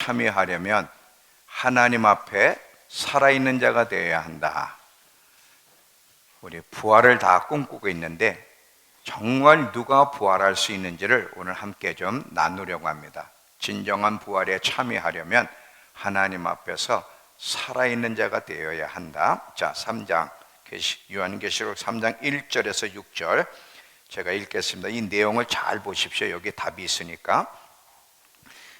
참여하려면 하나님 앞에 살아있는 자가 되어야 한다. 우리 부활을 다 꿈꾸고 있는데 정말 누가 부활할 수 있는지를 오늘 함께 좀 나누려고 합니다. 진정한 부활에 참여하려면 하나님 앞에서 살아있는 자가 되어야 한다. 자, 3장 요한계시록 3장 1절에서 6절 제가 읽겠습니다. 이 내용을 잘 보십시오. 여기 답이 있으니까.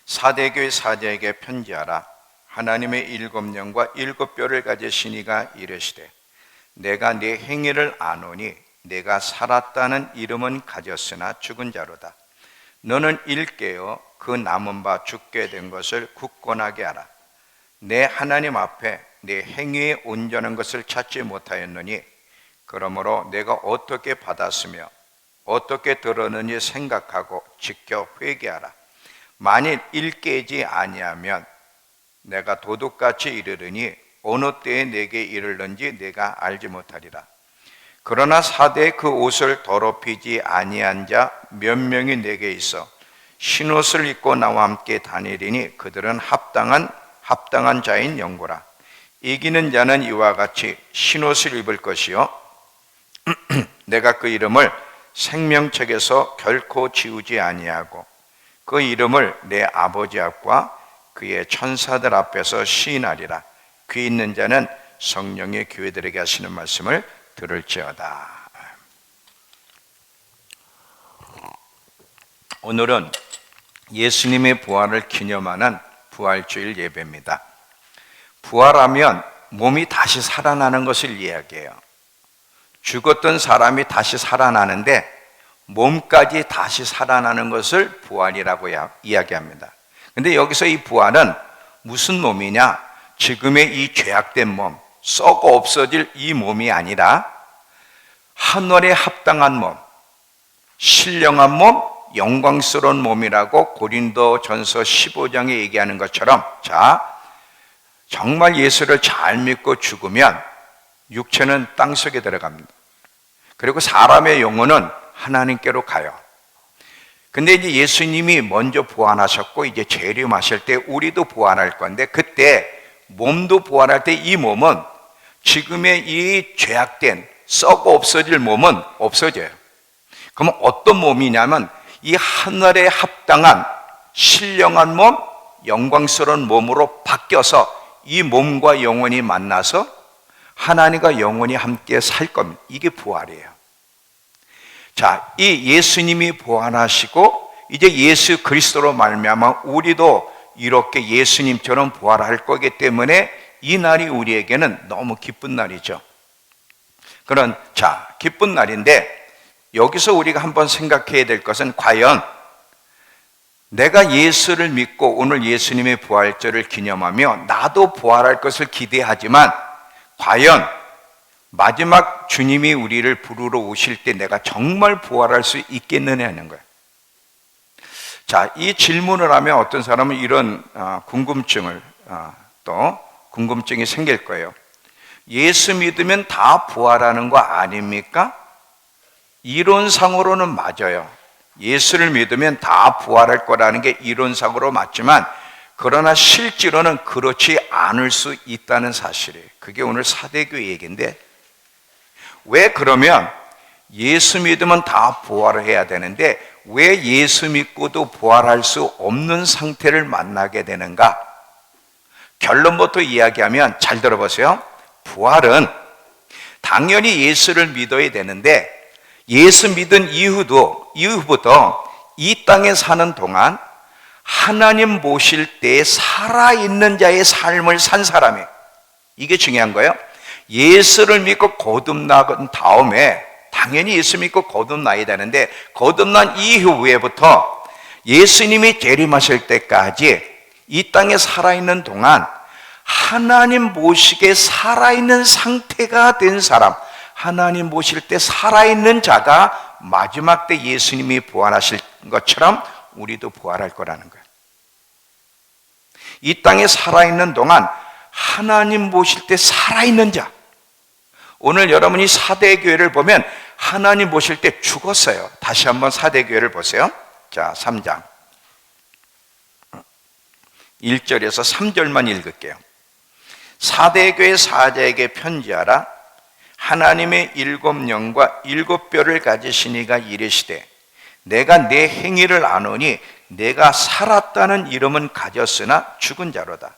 사대교회 사제에게 편지하라. 하나님의 7영과 7뼈를 가지신 이가 이르시되 내가 네 행위를 아노니 내가 살았다는 이름은 가졌으나 죽은 자로다. 너는 일깨어 그 남은 바 죽게 된 것을 굳건하게 하라. 내 하나님 앞에 내 행위에 온전한 것을 찾지 못하였느니 그러므로 내가 어떻게 받았으며 어떻게 들었는지 생각하고 지켜 회개하라. 만일 일깨지 아니하면 내가 도둑같이 이르르니 어느 때에 내게 이르는지 내가 알지 못하리라. 그러나 사대에 그 옷을 더럽히지 아니한 자 몇 명이 내게 있어 흰옷을 입고 나와 함께 다니리니 그들은 합당한 자인 영고라. 이기는 자는 이와 같이 흰옷을 입을 것이요 내가 그 이름을 생명책에서 결코 지우지 아니하고 그 이름을 내 아버지 앞과 그의 천사들 앞에서 시인하리라. 귀 있는 자는 성령의 교회들에게 하시는 말씀을 들을지어다. 오늘은 예수님의 부활을 기념하는 부활주일 예배입니다. 부활하면 몸이 다시 살아나는 것을 이야기해요. 죽었던 사람이 다시 살아나는데 몸까지 다시 살아나는 것을 부활이라고 이야기합니다. 근데 여기서 이 부활은 무슨 몸이냐? 지금의 이 죄악된 몸, 썩어 없어질 이 몸이 아니라 하늘에 합당한 몸, 신령한 몸, 영광스러운 몸이라고 고린도전서 15장에 얘기하는 것처럼, 자, 정말 예수를 잘 믿고 죽으면 육체는 땅속에 들어갑니다. 그리고 사람의 영혼은 하나님께로 가요. 근데 이제 예수님이 먼저 부활하셨고 이제 재림하실 때 우리도 부활할 건데, 그때 몸도 부활할 때 이 몸은 지금의 이 죄악된 썩어 없어질 몸은 없어져요. 그러면 어떤 몸이냐면 이 하늘에 합당한 신령한 몸, 영광스러운 몸으로 바뀌어서 이 몸과 영혼이 만나서 하나님과 영혼이 함께 살 겁니다. 이게 부활이에요. 자, 이 예수님이 부활하시고 이제 예수 그리스도로 말미암아 우리도 이렇게 예수님처럼 부활할 거기 때문에 이 날이 우리에게는 너무 기쁜 날이죠. 기쁜 날인데 여기서 우리가 한번 생각해야 될 것은, 과연 내가 예수를 믿고 오늘 예수님의 부활절을 기념하며 나도 부활할 것을 기대하지만 과연 마지막 주님이 우리를 부르러 오실 때 내가 정말 부활할 수 있겠느냐는 거예요. 자, 이 질문을 하면 어떤 사람은 이런 궁금증이 생길 거예요. 예수 믿으면 다 부활하는 거 아닙니까? 이론상으로는 맞아요. 예수를 믿으면 다 부활할 거라는 게 이론상으로 맞지만, 그러나 실제로는 그렇지 않을 수 있다는 사실이에요. 그게 오늘 사대교회 얘기인데, 왜 그러면 예수 믿으면 다 부활을 해야 되는데 왜 예수 믿고도 부활할 수 없는 상태를 만나게 되는가? 결론부터 이야기하면 잘 들어보세요. 부활은 당연히 예수를 믿어야 되는데 예수 믿은 이후부터 이 땅에 사는 동안 하나님 보실 때 살아있는 자의 삶을 산 사람이에요. 이게 중요한 거예요. 예수를 믿고 거듭난 다음에 당연히 예수 믿고 거듭나야 되는데, 거듭난 이후부터 예수님이 재림하실 때까지 이 땅에 살아있는 동안 하나님 보시기에 살아있는 상태가 된 사람, 하나님 보실 때 살아있는 자가 마지막 때 예수님이 부활하실 것처럼 우리도 부활할 거라는 거예요. 이 땅에 살아있는 동안 하나님 보실 때 살아있는 자, 오늘 여러분이 사대교회를 보면 하나님 보실 때 죽었어요. 다시 한번 사대교회를 보세요. 자, 3장 1절에서 3절만 읽을게요. 사대교회 사자에게 편지하라. 하나님의 7영과 7뼈를 가지시니가 이르시되 내가 내 행위를 아노니 내가 살았다는 이름은 가졌으나 죽은 자로다.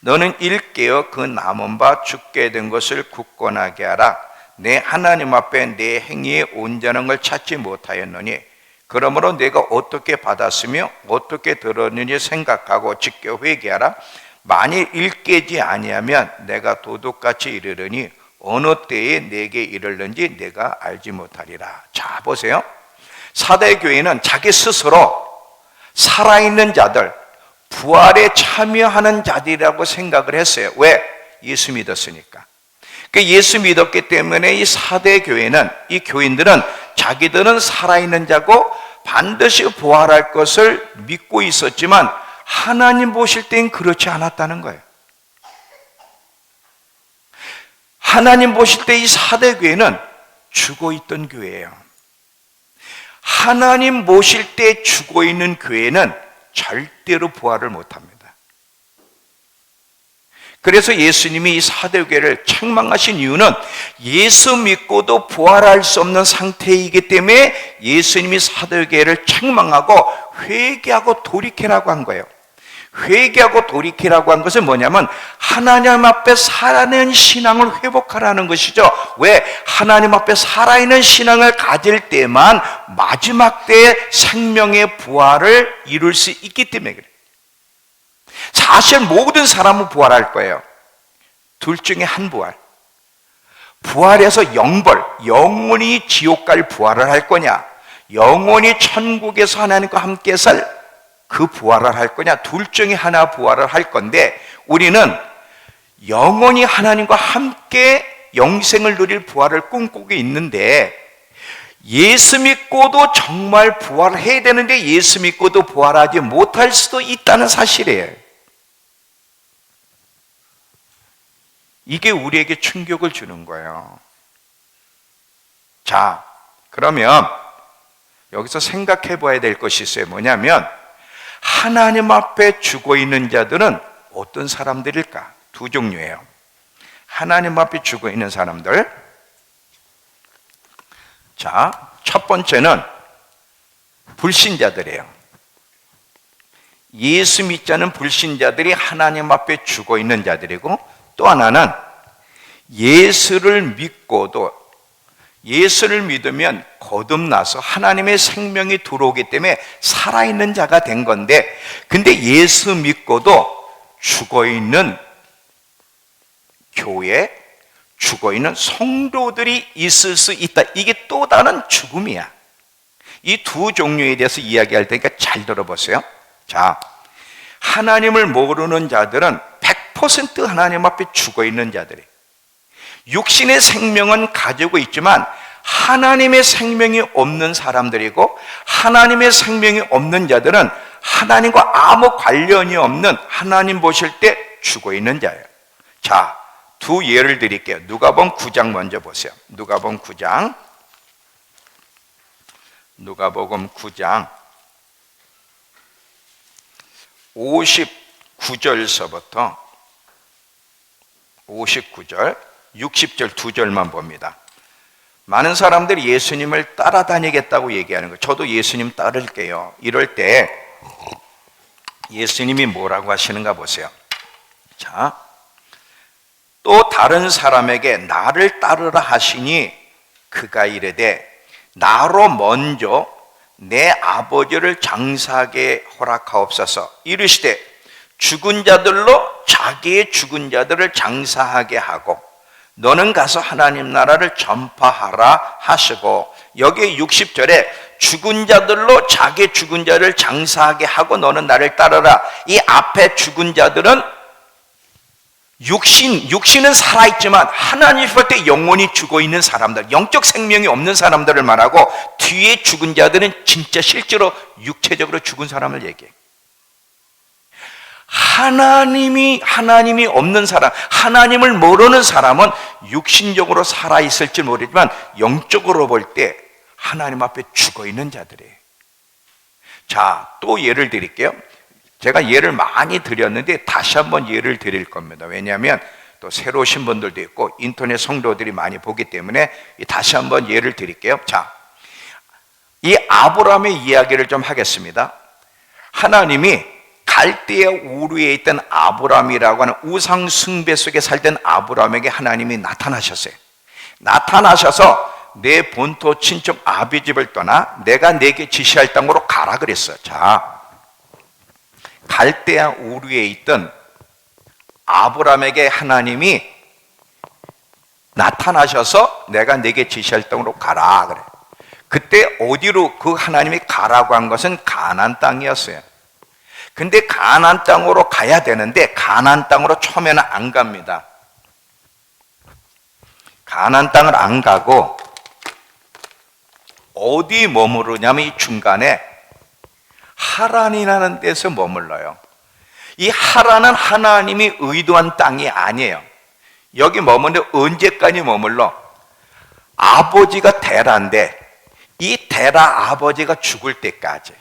너는 일깨어 그 남은 바 죽게 된 것을 굳건하게 하라. 내 하나님 앞에 내 행위의 온전한 걸 찾지 못하였느니 그러므로 내가 어떻게 받았으며 어떻게 들었는지 생각하고 지켜 회개하라. 만일 일깨지 아니하면 내가 도둑같이 이르르니 어느 때에 내게 이르는지 내가 알지 못하리라. 자, 보세요. 사대교회는 자기 스스로 살아있는 자들, 부활에 참여하는 자들이라고 생각을 했어요. 왜? 예수 믿었으니까. 예수 믿었기 때문에 이 사대교회는, 이 교인들은 자기들은 살아있는 자고 반드시 부활할 것을 믿고 있었지만 하나님 보실 땐 그렇지 않았다는 거예요. 하나님 보실 때 이 사대교회는 죽어있던 교회예요. 하나님 보실 때 죽어있는 교회는 절대로 부활을 못합니다. 그래서 예수님이 이 사대교회를 책망하신 이유는 예수 믿고도 부활할 수 없는 상태이기 때문에 예수님이 사대교회를 책망하고 회개하고 돌이키라고 한 거예요. 회개하고 돌이키라고 한 것은 뭐냐면 하나님 앞에 살아있는 신앙을 회복하라는 것이죠. 왜? 하나님 앞에 살아있는 신앙을 가질 때만 마지막 때의 생명의 부활을 이룰 수 있기 때문에 그래요. 사실 모든 사람은 부활할 거예요. 둘 중에 한 부활. 부활해서 영벌, 영원히 지옥 갈 부활을 할 거냐, 영원히 천국에서 하나님과 함께 살 그 부활을 할 거냐, 둘 중에 하나 부활을 할 건데 우리는 영원히 하나님과 함께 영생을 누릴 부활을 꿈꾸고 있는데 예수 믿고도 정말 부활을 해야 되는데 예수 믿고도 부활하지 못할 수도 있다는 사실이에요. 이게 우리에게 충격을 주는 거예요. 자, 그러면 여기서 생각해 봐야 될 것이 있어요. 뭐냐면 하나님 앞에 죽어 있는 자들은 어떤 사람들일까? 두 종류예요. 하나님 앞에 죽어 있는 사람들. 자, 첫 번째는 불신자들이에요. 예수 믿지 않은 불신자들이 하나님 앞에 죽어 있는 자들이고, 또 하나는 예수를 믿고도 예수를 믿으면 거듭나서 하나님의 생명이 들어오기 때문에 살아있는 자가 된 건데, 근데 예수 믿고도 죽어있는 교회, 죽어있는 성도들이 있을 수 있다. 이게 또 다른 죽음이야. 이 두 종류에 대해서 이야기할 테니까 잘 들어보세요. 자, 하나님을 모르는 자들은 100% 하나님 앞에 죽어있는 자들이, 육신의 생명은 가지고 있지만 하나님의 생명이 없는 사람들이고, 하나님의 생명이 없는 자들은 하나님과 아무 관련이 없는, 하나님 보실 때 죽어있는 자예요. 자, 두 예를 드릴게요. 누가복음 9장 먼저 보세요. 누가복음 9장 59절서부터 59절, 60절 두 절만 봅니다. 많은 사람들이 예수님을 따라다니겠다고 얘기하는 거예요. 저도 예수님 따를게요. 이럴 때 예수님이 뭐라고 하시는가 보세요. 자, 또 다른 사람에게 나를 따르라 하시니 그가 이르되 나로 먼저 내 아버지를 장사하게 허락하옵소서. 이르시되 죽은 자들로 자기의 죽은 자들을 장사하게 하고 너는 가서 하나님 나라를 전파하라 하시고, 여기 60절에 죽은 자들로 자기 죽은 자를 장사하게 하고 너는 나를 따르라. 이 앞에 죽은 자들은 육신은 살아있지만 하나님 볼 때 영원히 죽어있는 사람들, 영적 생명이 없는 사람들을 말하고, 뒤에 죽은 자들은 진짜 실제로 육체적으로 죽은 사람을 얘기해요. 하나님이 없는 사람, 하나님을 모르는 사람은 육신적으로 살아있을지 모르지만 영적으로 볼 때 하나님 앞에 죽어있는 자들이에요. 자, 또 예를 드릴게요. 제가 예를 많이 드렸는데 다시 한번 예를 드릴 겁니다. 왜냐하면 또 새로 오신 분들도 있고 인터넷 성도들이 많이 보기 때문에 다시 한번 예를 드릴게요. 자, 이 아브라함의 이야기를 좀 하겠습니다. 하나님이 갈대아 우르에 있던 아브라함이라고 하는 우상 숭배 속에 살던 아브라함에게 하나님이 나타나셨어요. 나타나셔서 내 본토 친척 아비 집을 떠나 내가 내게 지시할 땅으로 가라 그랬어요. 자, 갈대아 우르에 있던 아브라함에게 하나님이 나타나셔서 내가 내게 지시할 땅으로 가라 그래. 그때 어디로 그 하나님이 가라고 한 것은 가나안 땅이었어요. 근데 가나안 땅으로 가야 되는데 가나안 땅으로 처음에는 안 갑니다. 가나안 땅을 안 가고 어디 머무르냐면 이 중간에 하란이라는 데서 머물러요. 이 하란은 하나님이 의도한 땅이 아니에요. 여기 머무는데 언제까지 머물러? 아버지가 데라인데 이 데라 아버지가 죽을 때까지.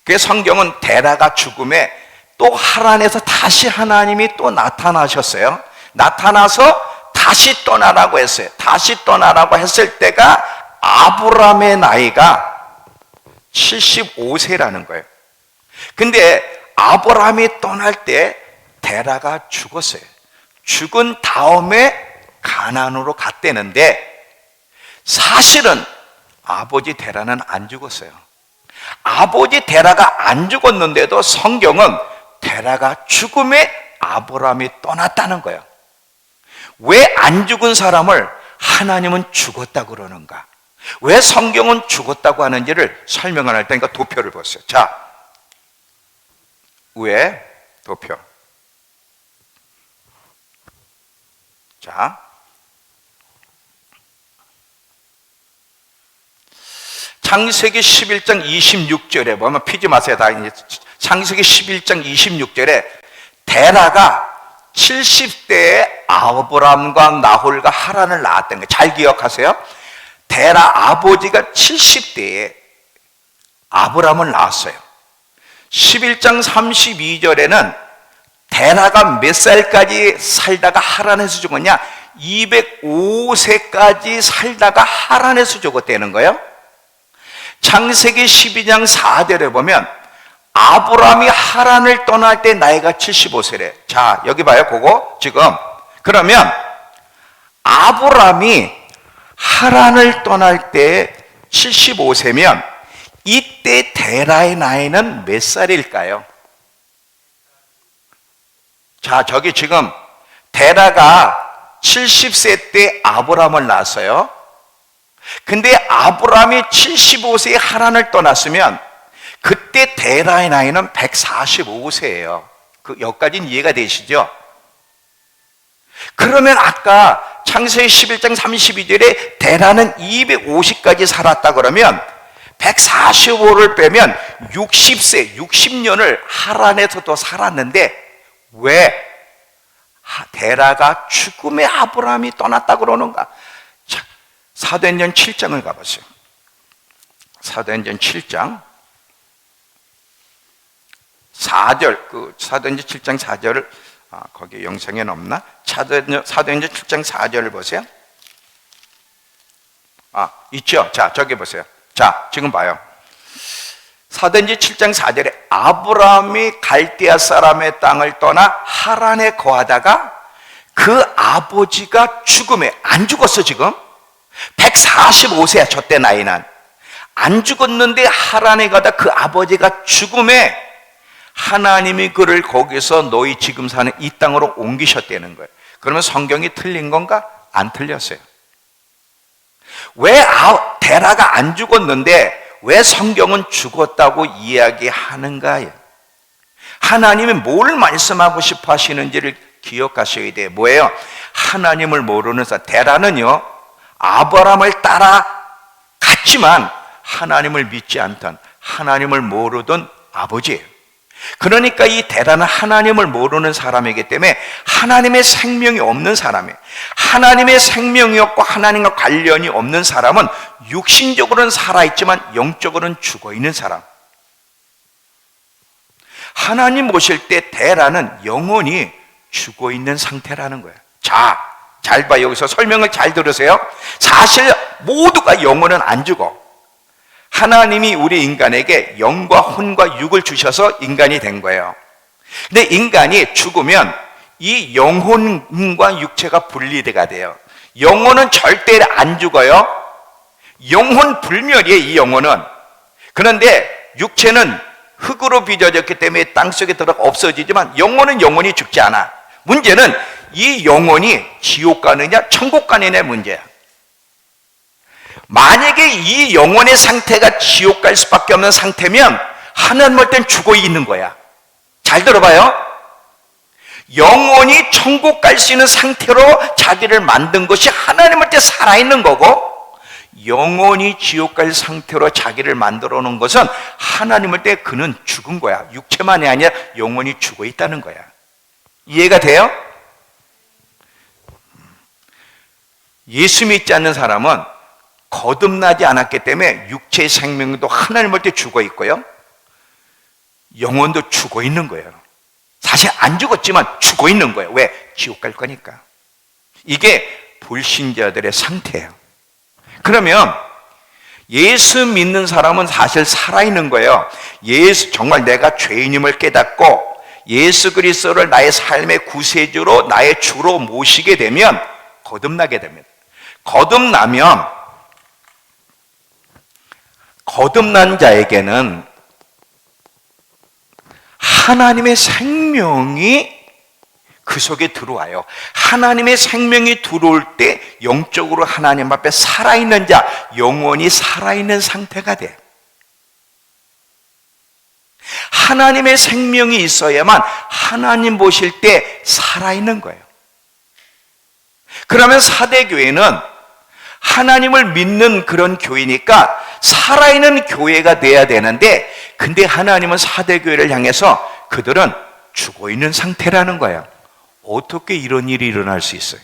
그래서 성경은 데라가 죽음에 또 하란에서 다시 하나님이 또 나타나셨어요. 나타나서 다시 떠나라고 했어요. 다시 떠나라고 했을 때가 아브라함의 나이가 75세라는 거예요. 근데 아브라함이 떠날 때 데라가 죽었어요. 죽은 다음에 가나안으로 갔대는데 사실은 아버지 데라는 안 죽었어요. 아버지 데라가 안 죽었는데도 성경은 데라가 죽음에 아브라함이 떠났다는 거예요. 왜 안 죽은 사람을 하나님은 죽었다고 그러는가? 왜 성경은 죽었다고 하는지를 설명을 할 테니까 도표를 보세요. 자, 위에 도표. 자, 창세기 11장 26절에 보면 피지 마세요. 다 이제 창세기 11장 26절에 데라가 70대에 아브람과 나홀과 하란을 낳았다는 거예요. 잘 기억하세요. 데라 아버지가 70대에 아브람을 낳았어요. 11장 32절에는 데라가 몇 살까지 살다가 하란에서 죽었냐? 205세까지 살다가 하란에서 죽었다는 거예요. 창세기 12장 4절에 보면 아브람이 하란을 떠날 때 나이가 75세래. 자, 여기 봐요. 그거 지금. 그러면 아브람이 하란을 떠날 때 75세면 이때 데라의 나이는 몇 살일까요? 자, 저기 지금 데라가 70세 때 아브람을 낳았어요. 근데 아브람이 75세에 하란을 떠났으면 그때 데라의 나이는 145세예요. 여기까지는 이해가 되시죠? 그러면 아까 창세기 11장 32절에 데라는 250까지 살았다 그러면 145를 빼면 60세, 60년을 하란에서도 살았는데 왜 데라가 죽음의 아브라함이 떠났다 그러는가? 자, 사도행전 7장을 가보세요. 사도행전 7장 4절, 사도행전 7장 4절을 거기 영상에는 없나? 사도행전 7장 4절을 보세요. 있죠? 자, 저기 보세요. 자, 지금 봐요. 사도행전 7장 4절에 아브라함이 갈대아 사람의 땅을 떠나 하란에 거하다가 그 아버지가 죽음에, 안 죽었어 지금. 145세야 저때 나이는. 안 죽었는데 하란에 가다 그 아버지가 죽음에 하나님이 그를 거기서 너희 지금 사는 이 땅으로 옮기셨다는 거예요. 그러면 성경이 틀린 건가? 안 틀렸어요. 왜 데라가 안 죽었는데 왜 성경은 죽었다고 이야기하는가요? 하나님이 뭘 말씀하고 싶어 하시는지를 기억하셔야 돼요. 뭐예요? 하나님을 모르는 사람. 데라는요, 아브라함을 따라갔지만 하나님을 믿지 않던, 하나님을 모르던 아버지예요. 그러니까 이 데라는 하나님을 모르는 사람이기 때문에 하나님의 생명이 없는 사람이에요. 하나님의 생명이 없고 하나님과 관련이 없는 사람은 육신적으로는 살아있지만 영적으로는 죽어있는 사람. 하나님 모실 때 대라는 영혼이 죽어 있는 상태라는 거예요. 자, 잘 봐. 여기서 설명을 잘 들으세요. 사실 모두가 영혼은 안 죽어. 하나님이 우리 인간에게 영과 혼과 육을 주셔서 인간이 된 거예요. 근데 인간이 죽으면 이 영혼과 육체가 분리가 돼요. 영혼은 절대 안 죽어요. 영혼 불멸이에요, 이 영혼은. 그런데 육체는 흙으로 빚어졌기 때문에 땅속에 들어가 없어지지만 영혼은 영원히 죽지 않아. 문제는 이 영혼이 지옥 가느냐 천국 가느냐의 문제야. 만약에 이 영혼의 상태가 지옥 갈 수밖에 없는 상태면 하나님 볼 땐 죽어 있는 거야. 잘 들어봐요. 영혼이 천국 갈 수 있는 상태로 자기를 만든 것이 하나님 볼 때 살아있는 거고, 영혼이 지옥 갈 상태로 자기를 만들어 놓은 것은 하나님 볼 때 그는 죽은 거야. 육체만이 아니라 영혼이 죽어 있다는 거야. 이해가 돼요? 예수 믿지 않는 사람은 거듭나지 않았기 때문에 육체의 생명도 하나님 볼 때 죽어 있고요, 영혼도 죽어 있는 거예요. 사실 안 죽었지만 죽어 있는 거예요. 왜? 지옥 갈 거니까. 이게 불신자들의 상태예요. 그러면 예수 믿는 사람은 사실 살아있는 거예요. 정말 내가 죄인임을 깨닫고 예수 그리스도를 나의 삶의 구세주로, 나의 주로 모시게 되면 거듭나게 됩니다. 거듭난 자에게는 하나님의 생명이 그 속에 들어와요. 하나님의 생명이 들어올 때 영적으로 하나님 앞에 살아있는 자, 영원히 살아있는 상태가 돼. 하나님의 생명이 있어야만 하나님 보실 때 살아있는 거예요. 그러면 사대교회는 하나님을 믿는 그런 교회니까 살아있는 교회가 돼야 되는데, 근데 하나님은 사대교회를 향해서 그들은 죽어 있는 상태라는 거예요. 어떻게 이런 일이 일어날 수 있어요?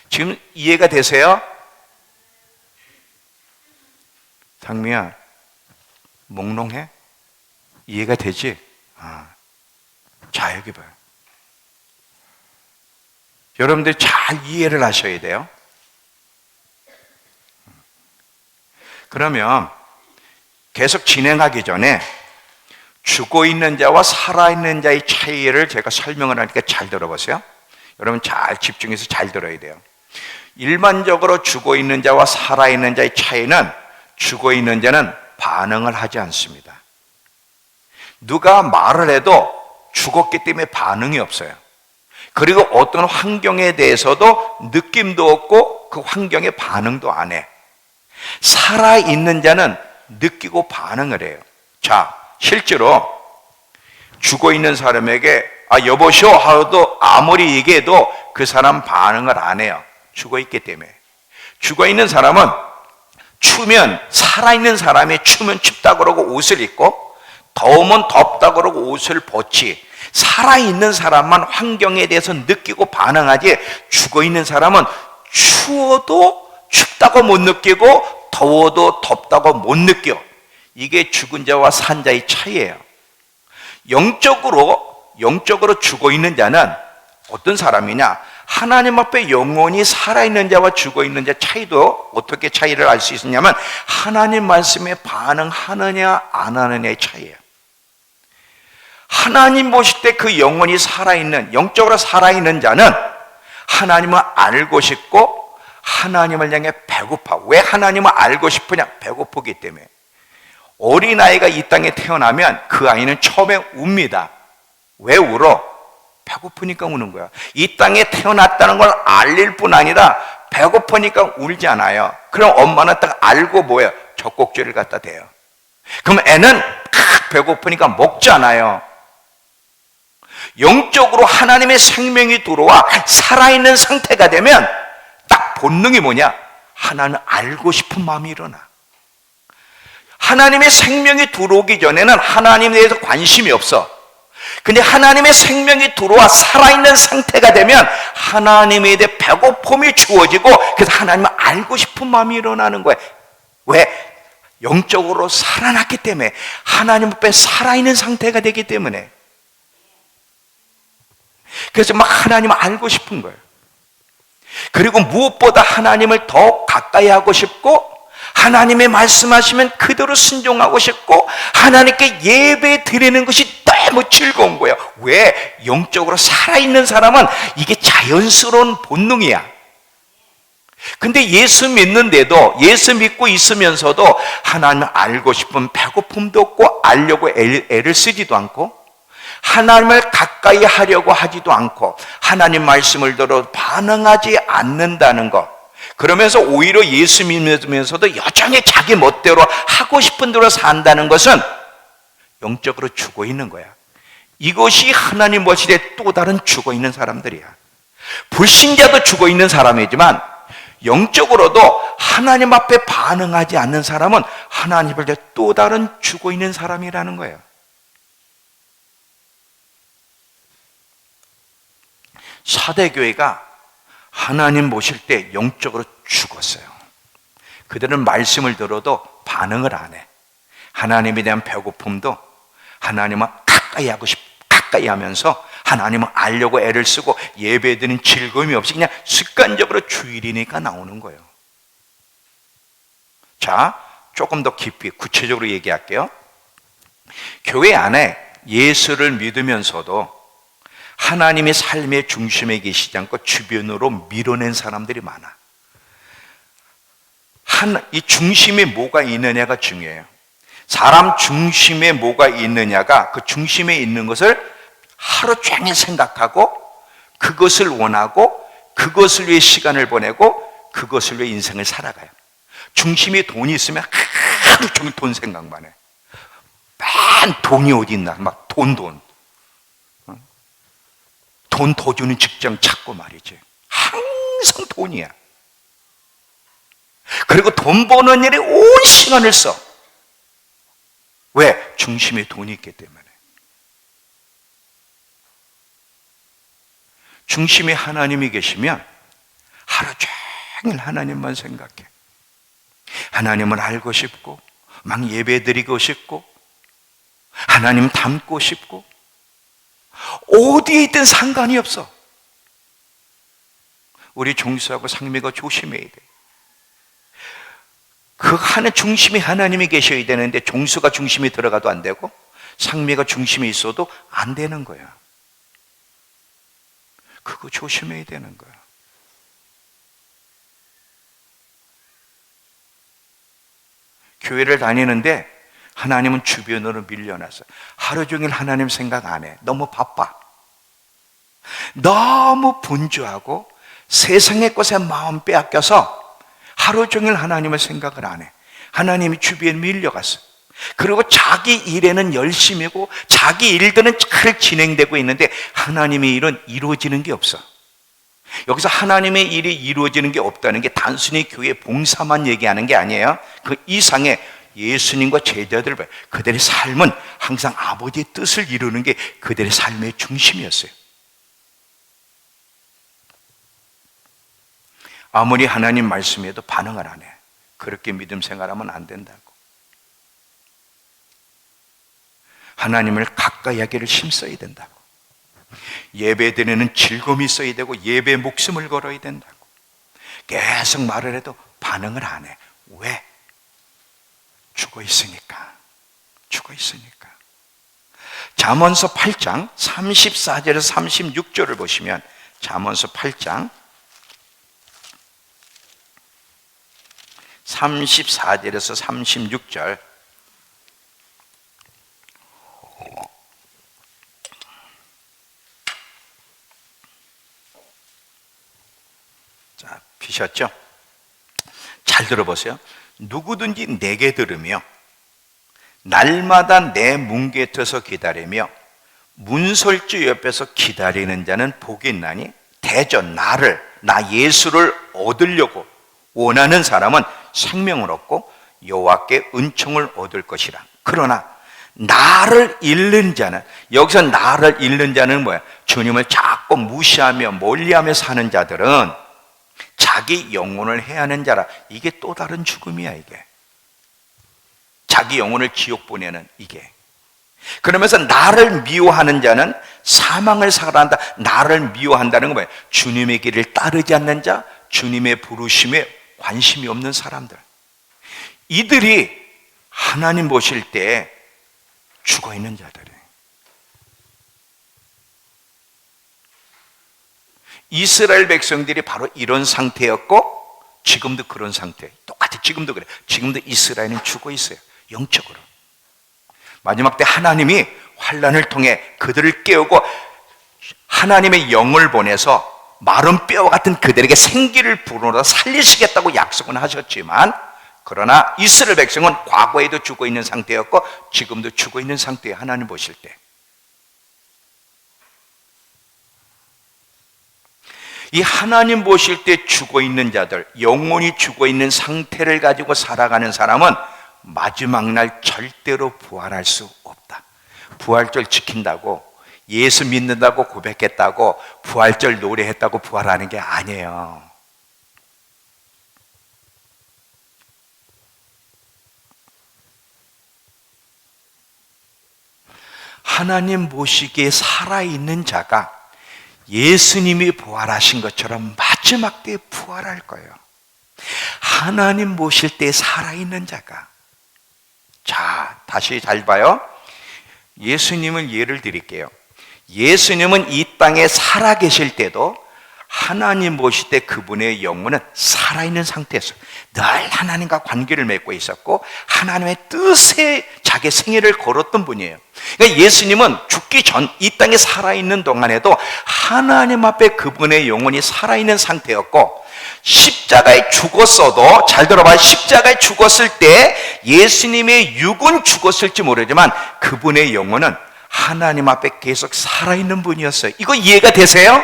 지금 이해가 되세요? 상미야, 몽롱해? 이해가 되지? 자, 여기 봐요. 여러분들 잘 이해를 하셔야 돼요. 그러면 계속 진행하기 전에 죽어 있는 자와 살아있는 자의 차이를 제가 설명을 하니까 잘 들어보세요. 여러분 잘 집중해서 잘 들어야 돼요. 일반적으로 죽어 있는 자와 살아있는 자의 차이는, 죽어 있는 자는 반응을 하지 않습니다. 누가 말을 해도 죽었기 때문에 반응이 없어요. 그리고 어떤 환경에 대해서도 느낌도 없고 그 환경에 반응도 안 해. 살아있는 자는 느끼고 반응을 해요. 자, 실제로 죽어 있는 사람에게 여보시오 하고도 아무리 얘기해도 그 사람 반응을 안 해요. 죽어 있기 때문에. 죽어 있는 사람은 추면, 살아있는 사람이 추면 춥다 그러고 옷을 입고, 더우면 덥다 그러고 옷을 벗지. 살아있는 사람만 환경에 대해서 느끼고 반응하지, 죽어 있는 사람은 추워도 춥다고 못 느끼고 더워도 덥다고 못 느껴. 이게 죽은 자와 산 자의 차이예요. 영적으로 죽어 있는 자는 어떤 사람이냐? 하나님 앞에 영원히 살아있는 자와 죽어 있는 자 차이도 어떻게 차이를 알 수 있느냐면, 하나님 말씀에 반응하느냐 안 하느냐의 차이예요. 하나님 보실 때 그 영원히 살아있는, 영적으로 살아있는 자는 하나님을 알고 싶고 하나님을 향해 배고파. 왜 하나님을 알고 싶으냐? 배고프기 때문에. 어린아이가 이 땅에 태어나면 그 아이는 처음에 웁니다. 왜 울어? 배고프니까 우는 거야. 이 땅에 태어났다는 걸 알릴 뿐 아니라 배고프니까 울지 않아요. 그럼 엄마는 딱 알고 뭐예요? 젖꼭지를 갖다 대요. 그럼 애는 배고프니까 먹지 않아요. 영적으로 하나님의 생명이 들어와 살아있는 상태가 되면 딱 본능이 뭐냐? 하나는 알고 싶은 마음이 일어나. 하나님의 생명이 들어오기 전에는 하나님에 대해서 관심이 없어. 근데 하나님의 생명이 들어와 살아있는 상태가 되면 하나님에 대해 배고픔이 주어지고, 그래서 하나님을 알고 싶은 마음이 일어나는 거예요. 왜? 영적으로 살아났기 때문에, 하나님 앞에 살아있는 상태가 되기 때문에. 그래서 막 하나님을 알고 싶은 거예요. 그리고 무엇보다 하나님을 더 가까이 하고 싶고, 하나님의 말씀하시면 그대로 순종하고 싶고, 하나님께 예배 드리는 것이 너무 즐거운 거예요. 왜? 영적으로 살아있는 사람은 이게 자연스러운 본능이야. 근데 예수 믿는데도, 예수 믿고 있으면서도 하나님을 알고 싶은 배고픔도 없고, 알려고 애를 쓰지도 않고, 하나님을 가까이 하려고 하지도 않고, 하나님 말씀을 들어 반응하지 않는다는 것. 그러면서 오히려 예수 믿으면서도 여전히 자기 멋대로 하고 싶은 대로 산다는 것은 영적으로 죽어 있는 거야. 이것이 하나님 보시기에 또 다른 죽어 있는 사람들이야. 불신자도 죽어 있는 사람이지만 영적으로도 하나님 앞에 반응하지 않는 사람은 하나님을 또 다른 죽어 있는 사람이라는 거예요. 사대교회가 하나님 모실 때 영적으로 죽었어요. 그들은 말씀을 들어도 반응을 안 해. 하나님에 대한 배고픔도 하나님을 가까이 하면서 하나님을 알려고 애를 쓰고 예배드리는 즐거움이 없이 그냥 습관적으로 주일이니까 나오는 거예요. 자, 조금 더 깊이 구체적으로 얘기할게요. 교회 안에 예수를 믿으면서도 하나님의 삶의 중심에 계시지 않고 주변으로 밀어낸 사람들이 많아. 이 중심에 뭐가 있느냐가 중요해요. 사람 중심에 뭐가 있느냐가 그 중심에 있는 것을 하루 종일 생각하고, 그것을 원하고, 그것을 위해 시간을 보내고, 그것을 위해 인생을 살아가요. 중심에 돈이 있으면 하루 종일 돈 생각만 해. 맨 돈이 어디 있나, 막 돈 더 주는 직장 찾고 말이지. 항상 돈이야. 그리고 돈 버는 일에 온 시간을 써. 왜? 중심에 돈이 있기 때문에. 중심에 하나님이 계시면 하루 종일 하나님만 생각해. 하나님을 알고 싶고, 막 예배드리고 싶고, 하나님 닮고 싶고, 어디에 있든 상관이 없어. 우리 종수하고 상미가 조심해야 돼. 그 하는 중심에 하나님이 계셔야 되는데 종수가 중심에 들어가도 안 되고 상미가 중심에 있어도 안 되는 거야. 그거 조심해야 되는 거야. 교회를 다니는데 하나님은 주변으로 밀려났어요. 하루 종일 하나님 생각 안 해. 너무 바빠. 너무 분주하고 세상의 것에 마음 빼앗겨서 하루 종일 하나님의 생각을 안 해. 하나님이 주변에 밀려갔어. 그리고 자기 일에는 열심이고 자기 일들은 잘 진행되고 있는데 하나님의 일은 이루어지는 게 없어. 여기서 하나님의 일이 이루어지는 게 없다는 게 단순히 교회 봉사만 얘기하는 게 아니에요. 그 이상의 예수님과 제자들, 그들의 삶은 항상 아버지의 뜻을 이루는 게 그들의 삶의 중심이었어요. 아무리 하나님 말씀에도 반응을 안 해. 그렇게 믿음 생활하면 안 된다고. 하나님을 가까이 하기를 힘써야 된다고. 예배 드리는 즐거움이 있어야 되고 예배 목숨을 걸어야 된다고. 계속 말을 해도 반응을 안 해. 왜? 죽어 있으니까. 죽어 있으니까. 잠언서 8장 34절에서 36절을 보시면 잠언서 8장 34절에서 36절. 자, 피셨죠? 잘 들어보세요. 누구든지 내게 들으며 날마다 내 문 곁에서 기다리며 문설주 옆에서 기다리는 자는 복이 있나니 대저 나 예수를 얻으려고 원하는 사람은 생명을 얻고 여호와께 은총을 얻을 것이라. 그러나 나를 잃는 자는, 여기서 나를 잃는 자는 뭐야? 주님을 자꾸 무시하며 멀리하며 사는 자들은 자기 영혼을 해하는 자라. 이게 또 다른 죽음이야. 이게 자기 영혼을 지옥 보내는, 이게 그러면서 나를 미워하는 자는 사망을 사랑한다. 나를 미워한다는 건 뭐예요? 주님의 길을 따르지 않는 자, 주님의 부르심에 관심이 없는 사람들. 이들이 하나님 보실 때 죽어있는 자들이에요. 이스라엘 백성들이 바로 이런 상태였고 지금도 그런 상태. 똑같이 지금도 그래. 지금도 이스라엘은 죽어 있어요. 영적으로. 마지막 때 하나님이 환난을 통해 그들을 깨우고 하나님의 영을 보내서 마른 뼈와 같은 그들에게 생기를 불어넣어 살리시겠다고 약속은 하셨지만, 그러나 이스라엘 백성은 과거에도 죽어 있는 상태였고 지금도 죽어 있는 상태예요. 하나님 보실 때. 이 하나님 보실 때 죽어 있는 자들, 영혼이 죽어 있는 상태를 가지고 살아가는 사람은 마지막 날 절대로 부활할 수 없다. 부활절 지킨다고, 예수 믿는다고 고백했다고, 부활절 노래했다고 부활하는 게 아니에요. 하나님 보시기에 살아있는 자가 예수님이 부활하신 것처럼 마지막 때에 부활할 거예요. 하나님 보실 때 살아있는 자가. 자, 다시 잘 봐요. 예수님을 예를 드릴게요. 예수님은 이 땅에 살아계실 때도 하나님 보실 때 그분의 영혼은 살아있는 상태였어요. 늘 하나님과 관계를 맺고 있었고 하나님의 뜻에 자기 생애를 걸었던 분이에요. 그러니까 예수님은 죽기 전 이 땅에 살아있는 동안에도 하나님 앞에 그분의 영혼이 살아있는 상태였고, 십자가에 죽었어도, 잘 들어봐요, 십자가에 죽었을 때 예수님의 육은 죽었을지 모르지만 그분의 영혼은 하나님 앞에 계속 살아있는 분이었어요. 이거 이해가 되세요?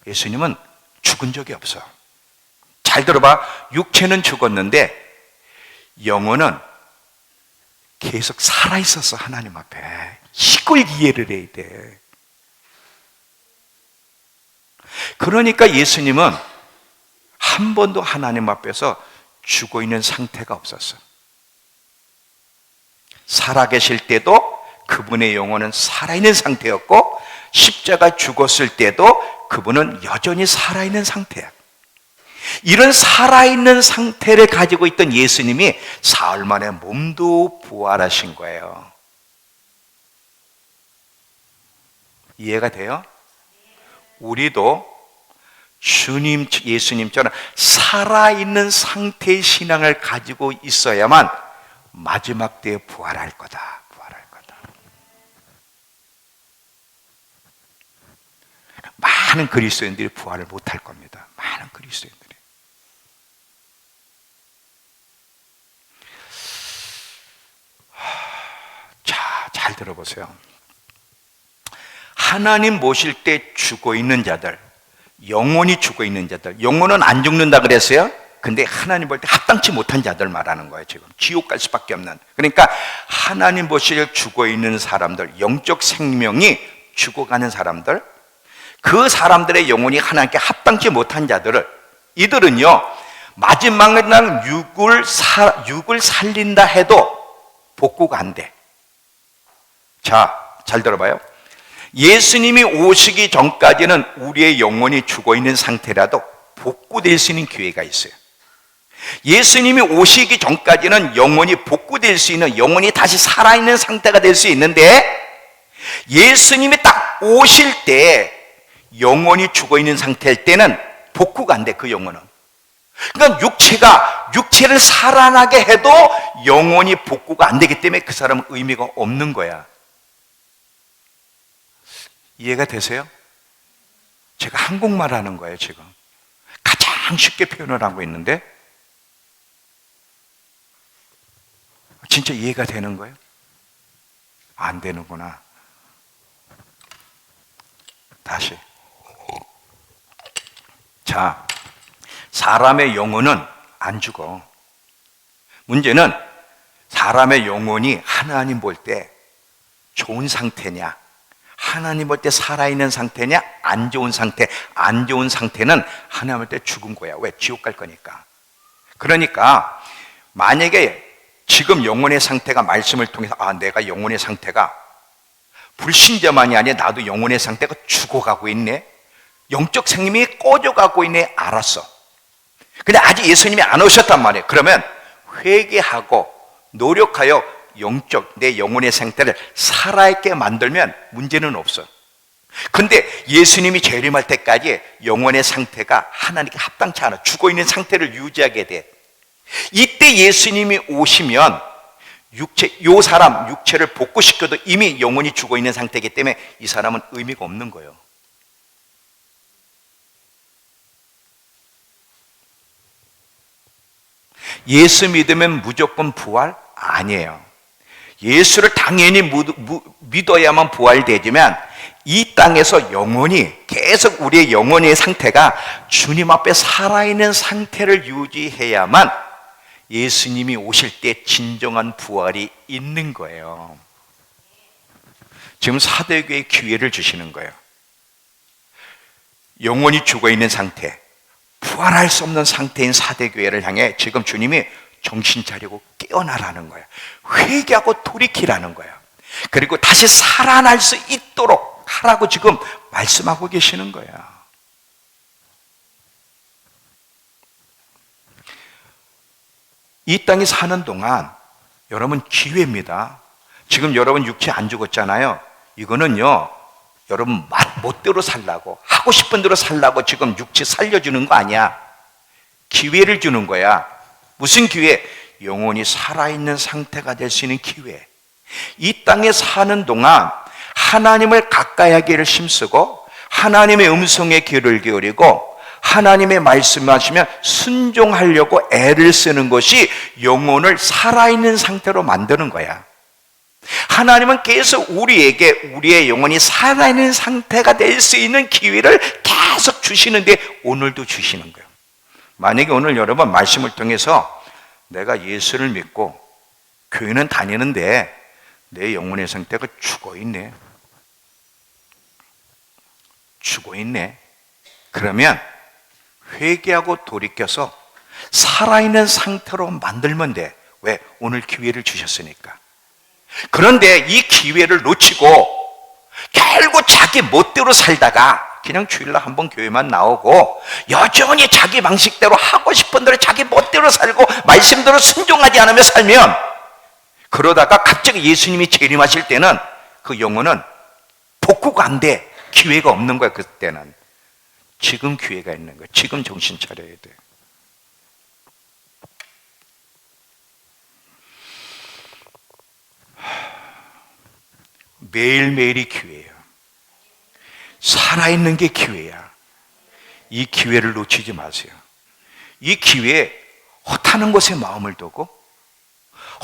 예수님은 죽은 적이 없어요. 잘 들어봐. 육체는 죽었는데 영혼은 계속 살아있었어. 하나님 앞에. 이걸 이해를 해야 돼. 그러니까 예수님은 한 번도 하나님 앞에서 죽어있는 상태가 없었어요. 살아계실 때도 그분의 영혼은 살아있는 상태였고, 십자가 죽었을 때도 그분은 여전히 살아있는 상태야. 이런 살아있는 상태를 가지고 있던 예수님이 사흘 만에 몸도 부활하신 거예요. 이해가 돼요? 우리도 주님, 예수님처럼 살아있는 상태의 신앙을 가지고 있어야만 마지막 때에 부활할 거다. 부활할 거다. 많은 그리스도인들이 부활을 못할 겁니다. 많은 그리스도인들이. 자, 잘 들어보세요. 하나님 보실 때 죽어 있는 자들, 영혼이 죽어 있는 자들, 영혼은 안 죽는다 그랬어요? 근데 하나님 볼 때 합당치 못한 자들 말하는 거예요. 지금 지옥 갈 수밖에 없는. 그러니까 하나님 보실 때 죽어 있는 사람들, 영적 생명이 죽어가는 사람들, 그 사람들의 영혼이 하나님께 합당치 못한 자들을, 이들은요 마지막 날 육을 살린다 해도 복구가 안 돼. 자, 잘 들어봐요. 예수님이 오시기 전까지는 우리의 영혼이 죽어있는 상태라도 복구될 수 있는 기회가 있어요. 예수님이 오시기 전까지는 영혼이 복구될 수 있는, 영혼이 다시 살아있는 상태가 될 수 있는데, 예수님이 딱 오실 때 영혼이 죽어있는 상태일 때는 복구가 안 돼. 그 영혼은. 그러니까 육체를 살아나게 해도 영혼이 복구가 안 되기 때문에 그 사람은 의미가 없는 거야. 이해가 되세요? 제가 한국말 하는 거예요. 지금 가장 쉽게 표현을 하고 있는데 진짜 이해가 되는 거예요? 안 되는구나. 다시. 자, 사람의 영혼은 안 죽어. 문제는 사람의 영혼이 하나님 볼 때 좋은 상태냐, 하나님 볼 때 살아있는 상태냐, 안 좋은 상태. 안 좋은 상태는 하나님 볼 때 죽은 거야. 왜? 지옥 갈 거니까. 그러니까 만약에 지금 영혼의 상태가 말씀을 통해서 내가 영혼의 상태가 불신자만이 아니라 나도 영혼의 상태가 죽어가고 있네, 영적 생명이 꺼져가고 있네, 알았어. 근데 아직 예수님이 안 오셨단 말이에요. 그러면 회개하고 노력하여 내 영혼의 상태를 살아있게 만들면 문제는 없어. 근데 예수님이 재림할 때까지 영혼의 상태가 하나님께 합당치 않아 죽어있는 상태를 유지하게 돼. 이때 예수님이 오시면 요 사람 육체를 복구시켜도 이미 영혼이 죽어있는 상태이기 때문에 이 사람은 의미가 없는 거예요. 예수 믿으면 무조건 부활? 아니에요. 예수를 당연히 믿어야만 부활되지만 이 땅에서 영혼이 계속 우리의 영혼의 상태가 주님 앞에 살아있는 상태를 유지해야만 예수님이 오실 때 진정한 부활이 있는 거예요. 지금 사대교회에 기회를 주시는 거예요. 영혼이 죽어있는 상태, 부활할 수 없는 상태인 사대교회를 향해 지금 주님이 정신 차리고 깨어나라는 거예요. 회개하고 돌이키라는 거예요. 그리고 다시 살아날 수 있도록 하라고 지금 말씀하고 계시는 거예요. 이 땅에 사는 동안 여러분 기회입니다. 지금 여러분 육체 안 죽었잖아요. 이거는요, 여러분 멋대로 살라고, 하고 싶은 대로 살라고 지금 육체 살려주는 거 아니야. 기회를 주는 거야. 무슨 기회? 영혼이 살아있는 상태가 될 수 있는 기회. 이 땅에 사는 동안 하나님을 가까이 하기를 힘쓰고 하나님의 음성에 귀를 기울이고 하나님의 말씀하시면 순종하려고 애를 쓰는 것이 영혼을 살아있는 상태로 만드는 거야. 하나님은 계속 우리에게 우리의 영혼이 살아있는 상태가 될 수 있는 기회를 계속 주시는데 오늘도 주시는 거예요. 만약에 오늘 여러분 말씀을 통해서 내가 예수를 믿고 교회는 다니는데 내 영혼의 상태가 죽어있네. 그러면 회개하고 돌이켜서 살아있는 상태로 만들면 돼. 왜? 오늘 기회를 주셨으니까. 그런데 이 기회를 놓치고 결국 자기 멋대로 살다가 그냥 주일날 한번 교회만 나오고 여전히 자기 방식대로 하고 싶은 대로 자기 멋대로 살고 말씀대로 순종하지 않으며 살면, 그러다가 갑자기 예수님이 재림하실 때는 그 영혼은 복구가 안 돼. 기회가 없는 거야. 그때는 지금 기회가 있는 거야. 지금 정신 차려야 돼. 매일매일이 기회예요. 살아있는 게 기회야. 이 기회를 놓치지 마세요. 이 기회에 허탄한 곳에 마음을 두고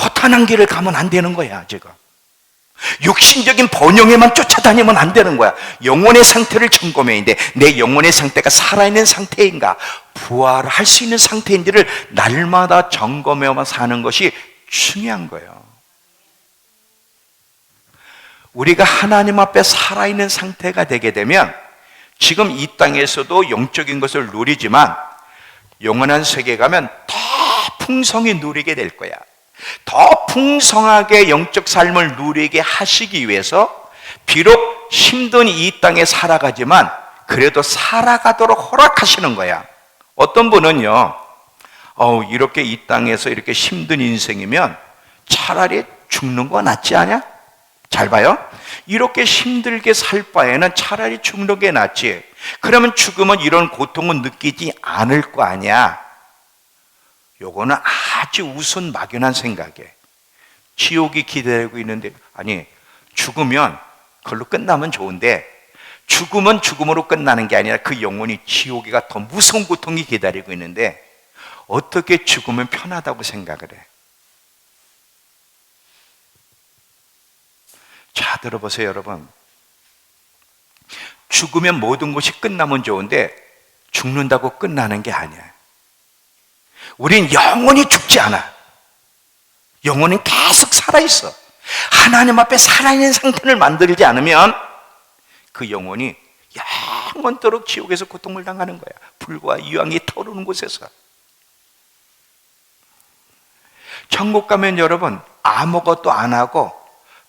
허탄한 길을 가면 안 되는 거야. 지금 육신적인 번영에만 쫓아다니면 안 되는 거야. 영혼의 상태를 점검해야 돼. 내 영혼의 상태가 살아있는 상태인가, 부활할 수 있는 상태인지를 날마다 점검해만 사는 것이 중요한 거예요. 우리가 하나님 앞에 살아있는 상태가 되게 되면 지금 이 땅에서도 영적인 것을 누리지만 영원한 세계에 가면 더 풍성히 누리게 될 거야. 더 풍성하게 영적 삶을 누리게 하시기 위해서 비록 힘든 이 땅에 살아가지만 그래도 살아가도록 허락하시는 거야. 어떤 분은요, 이렇게 이 땅에서 이렇게 힘든 인생이면 차라리 죽는 거 낫지 않냐? 잘 봐요. 이렇게 힘들게 살 바에는 차라리 죽는 게 낫지. 그러면 죽으면 이런 고통은 느끼지 않을 거 아니야. 요거는 아주 우스운 막연한 생각이에요. 지옥이 기다리고 있는데, 아니, 죽으면 그걸로 끝나면 좋은데 죽으면 죽음으로 끝나는 게 아니라 그 영혼이 지옥이가 더 무서운 고통이 기다리고 있는데 어떻게 죽으면 편하다고 생각을 해? 자, 들어보세요, 여러분. 죽으면 모든 것이 끝나면 좋은데 죽는다고 끝나는 게 아니야. 우린 영원히 죽지 않아. 영혼은 계속 살아있어. 하나님 앞에 살아있는 상태를 만들지 않으면 그 영혼이 영원토록 지옥에서 고통을 당하는 거야. 불과 유황이 타오르는 곳에서. 천국 가면 여러분 아무것도 안 하고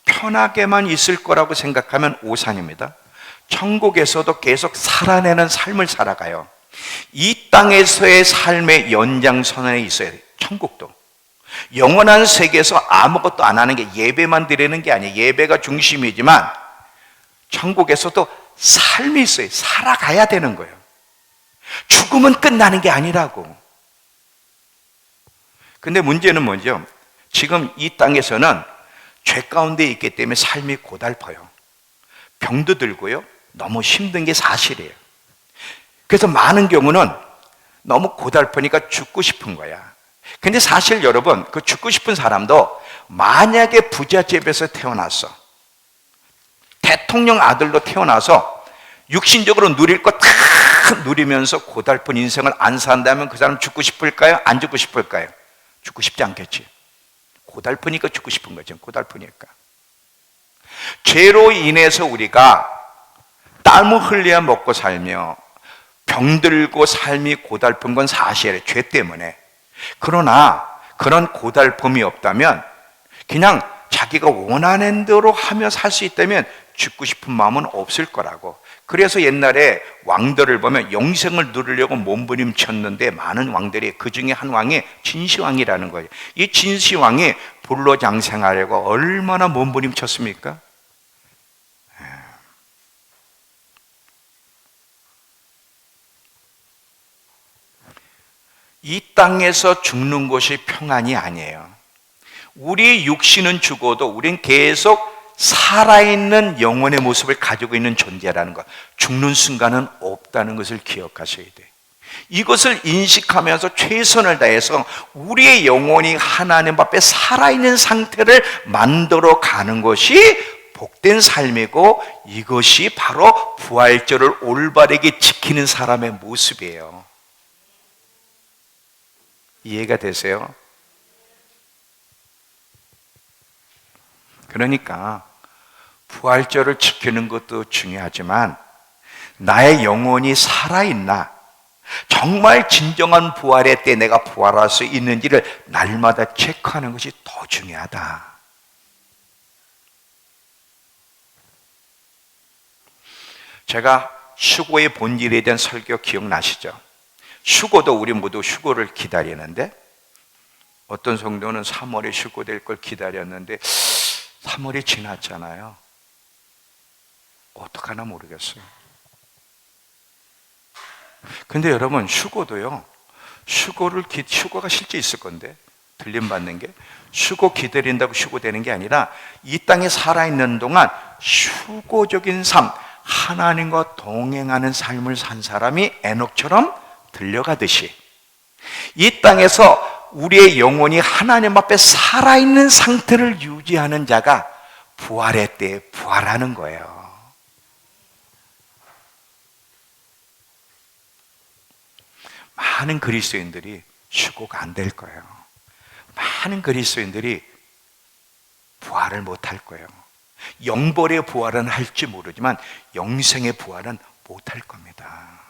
편하게만 있을 거라고 생각하면 오산입니다. 천국에서도 계속 살아내는 삶을 살아가요. 이 땅에서의 삶의 연장선에 있어야 돼요. 천국도 영원한 세계에서 아무것도 안 하는 게 예배만 드리는 게 아니에요. 예배가 중심이지만 천국에서도 삶이 있어요. 살아가야 되는 거예요. 죽으면 끝나는 게 아니라고. 근데 문제는 뭐죠? 지금 이 땅에서는 죄 가운데 있기 때문에 삶이 고달퍼요. 병도 들고요. 너무 힘든 게 사실이에요. 그래서 많은 경우는 너무 고달프니까 죽고 싶은 거야. 근데 사실 여러분, 그 죽고 싶은 사람도 만약에 부잣집에서 태어났어. 대통령 아들로 태어나서 육신적으로 누릴 거 다 누리면서 고달픈 인생을 안 산다면 그 사람 죽고 싶을까요? 안 죽고 싶을까요? 죽고 싶지 않겠지. 고달프니까 죽고 싶은 거죠. 고달프니까. 죄로 인해서 우리가 땀을 흘려야 먹고 살며 병들고 삶이 고달픈 건 사실이에요. 죄 때문에. 그러나 그런 고달픔이 없다면 그냥 자기가 원하는 대로 하며 살 수 있다면 죽고 싶은 마음은 없을 거라고. 그래서 옛날에 왕들을 보면 영생을 누리려고 몸부림쳤는데 많은 왕들이, 그 중에 한 왕이 진시황이라는 거예요. 이 진시황이 불로장생하려고 얼마나 몸부림쳤습니까? 이 땅에서 죽는 것이 평안이 아니에요. 우리 육신은 죽어도 우린 계속 살아있는 영혼의 모습을 가지고 있는 존재라는 것, 죽는 순간은 없다는 것을 기억하셔야 돼요. 이것을 인식하면서 최선을 다해서 우리의 영혼이 하나님 앞에 살아있는 상태를 만들어 가는 것이 복된 삶이고, 이것이 바로 부활절을 올바르게 지키는 사람의 모습이에요. 이해가 되세요? 그러니까 부활절을 지키는 것도 중요하지만 나의 영혼이 살아있나, 정말 진정한 부활의 때 내가 부활할 수 있는지를 날마다 체크하는 것이 더 중요하다. 제가 휴고의 본질에 대한 설교 기억나시죠? 휴고도 우리 모두 휴고를 기다리는데, 어떤 성도는 3월에 휴고될 걸 기다렸는데 3월이 지났잖아요. 어떡하나 모르겠어요. 근데 여러분, 휴고도요, 휴고가 실제 있을 건데, 들림받는 게, 휴고 기다린다고 휴고되는 게 아니라 이 땅에 살아있는 동안 휴고적인 삶, 하나님과 동행하는 삶을 산 사람이 에녹처럼 들려가듯이 이 땅에서 우리의 영혼이 하나님 앞에 살아있는 상태를 유지하는 자가 부활의 때에 부활하는 거예요. 많은 그리스도인들이 휴고가 안 될 거예요. 많은 그리스도인들이 부활을 못 할 거예요. 영벌의 부활은 할지 모르지만 영생의 부활은 못 할 겁니다.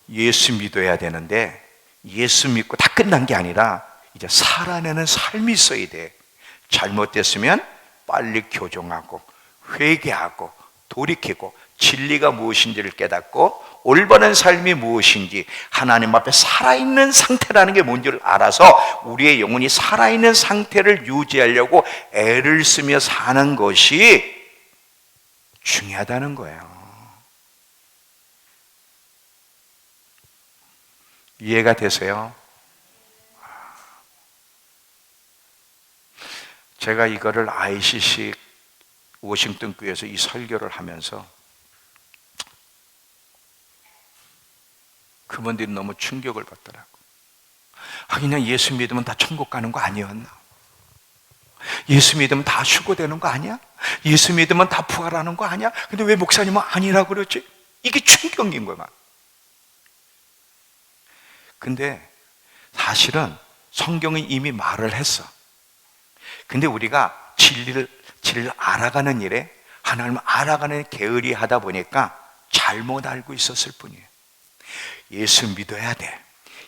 예수 믿어야 되는데 예수 믿고 다 끝난 게 아니라 이제 살아내는 삶이 있어야 돼. 잘못됐으면 빨리 교정하고 회개하고 돌이키고 진리가 무엇인지를 깨닫고 올바른 삶이 무엇인지, 하나님 앞에 살아있는 상태라는 게 뭔지를 알아서 우리의 영혼이 살아있는 상태를 유지하려고 애를 쓰며 사는 것이 중요하다는 거예요. 이해가 되세요? 제가 이거를 ICC 워싱턴 교회에서 이 설교를 하면서 그분들이 너무 충격을 받더라고. 그냥 예수 믿으면 다 천국 가는 거 아니었나? 예수 믿으면 다 휴고되는 거 아니야? 예수 믿으면 다 부활하는 거 아니야? 근데 왜 목사님은 아니라고 그러지? 이게 충격인 거야. 근데 사실은 성경이 이미 말을 했어. 근데 우리가 진리를 알아가는 일에, 하나님을 알아가는 게으리 하다 보니까 잘못 알고 있었을 뿐이에요. 예수 믿어야 돼.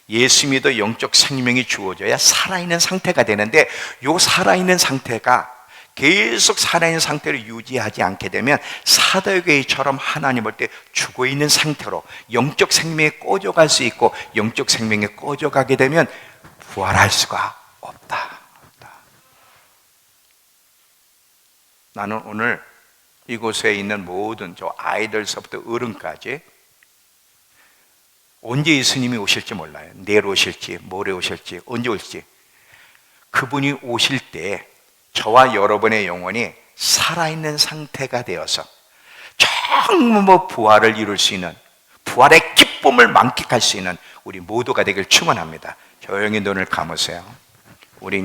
예수 믿어 영적 생명이 주어져야 살아있는 상태가 되는데, 요 살아있는 상태가 계속 살아있는 상태를 유지하지 않게 되면 사도계처럼 하나님 볼 때 죽어있는 상태로 영적 생명에 꺼져갈 수 있고, 영적 생명에 꺼져가게 되면 부활할 수가 없다. 나는 오늘 이곳에 있는 모든 저 아이들서부터 어른까지 언제 예수님이 오실지 몰라요. 내일 오실지, 모레 오실지, 언제 올지. 그분이 오실 때 저와 여러분의 영혼이 살아있는 상태가 되어서 정말 부활을 이룰 수 있는, 부활의 기쁨을 만끽할 수 있는 우리 모두가 되길 축원합니다. 조용히 눈을 감으세요. 우리 이제